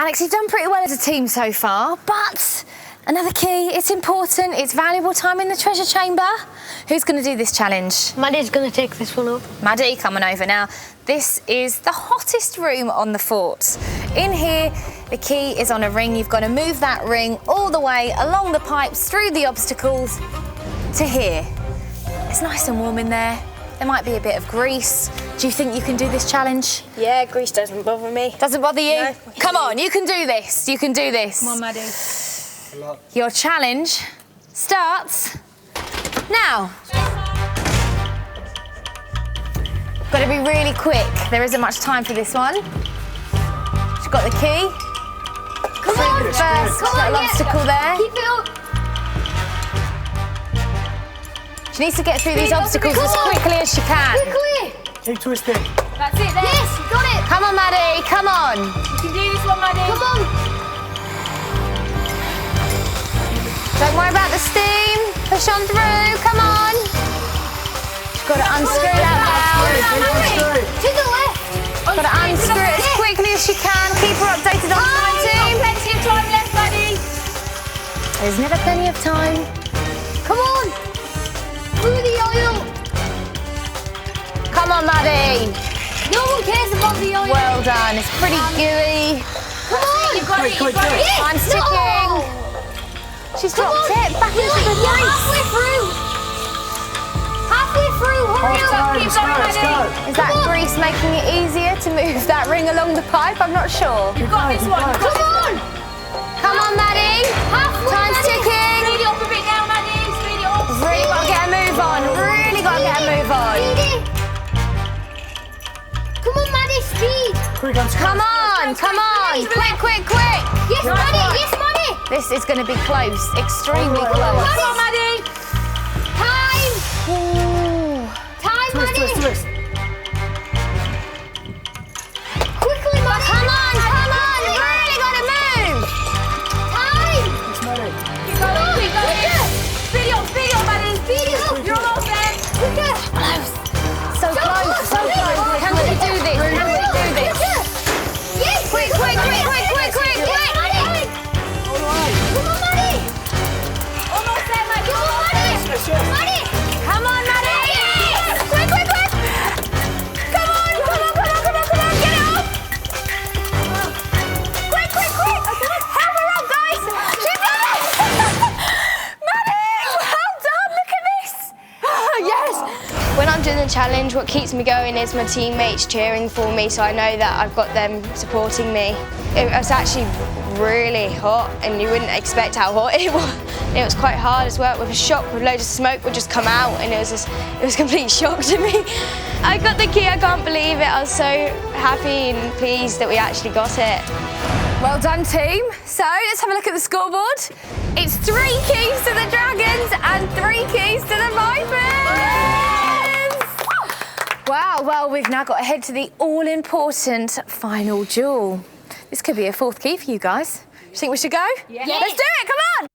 Alex, you've done pretty well as a team so far, but another key, it's important, it's valuable time in the treasure chamber. Who's going to do this challenge? Maddie's going to take this one up. Maddie, come on over now. This is the hottest room on the fort. In here, the key is on a ring. You've got to move that ring all the way along the pipes, through the obstacles, to here. It's nice and warm in there. There might be a bit of grease. Do you think you can do this challenge? Yeah, grease doesn't bother me. Doesn't bother you? No. Come on, you can do this. You can do this. Come on, Maddie. Your challenge starts now. Got to be really quick. There isn't much time for this one. She's got the key. Come on, First little obstacle there. Keep it up. She needs to get through these obstacles as quickly as she can. Quickly. Keep twisting. That's it there. Yes, you got it. Come on, Maddie, come on. You can do this one, Maddie. Come on. Don't worry about the steam. Push on through, come on. She's got to unscrew that valve. To the left. Got to unscrew it as quickly as she can. Keep her updated on time, team. Plenty of time left, Maddie. There's never plenty of time. Come on. Through the oil. Come on, Maddie. No one cares about the oil. Well done. It's pretty gooey. Come on. You've got it. Yes. I'm sticking. No. She's dropped it back into the You're grease. halfway through. Halfway through. Hurry up. Keep going, Maddie. Is that grease making it easier to move that ring along the pipe? I'm not sure. You've got this one. Come on. Come on, Maddie. Halfway, Time's Maddie. ticking. Speed it up a bit now, Maddie. Speed it up. Really got to get a move on. Really got to get a move on. Come on, Maddie. Speed. Quick, I'm Come on, come on. Quick, quick, quick. Yes, Maddie. Yes, Maddie. This is going to be close. Extremely close. Come on, Maddie. Time. Ooh. Time, twist, Maddie. twist, twist. Quickly, Maddie. Come on, come on. Really got to move. Time. It's Maddie. Keep going. Keep going. Speed it up, Maddie. Speed it up. You're almost there. Quicker. So close, so close. Can we do this? Can we do this? Yes. Quick, quick, quick, quick, quick, quick, quick. Maddie. All the way. Come on, Maddie. Almost there, Maddie. Come on, Maddie. Yes, yes. Maddie. Come on, Maddie. Yes. Quick, quick, quick. Come on, come on, come on, come on, come on. Get it up. Quick, quick, quick. Help her up, guys. She's done it. Maddie, well done. Look at this. Yes! When I'm doing the challenge, what keeps me going is my teammates cheering for me, so I know that I've got them supporting me. It was actually really hot, and you wouldn't expect how hot it was. And it was quite hard as well. With a shock, with loads of smoke would just come out, and it was a complete shock to me. I got the key, I can't believe it. I was so happy and pleased that we actually got it. Well done, team. So let's have a look at the scoreboard. It's 3 keys to the Dragons and 3 keys to the Vipers. Wow, well, we've now got to head to the all-important final duel. This could be a 4th key for you guys. Do you think we should go? Yes. Let's do it, come on.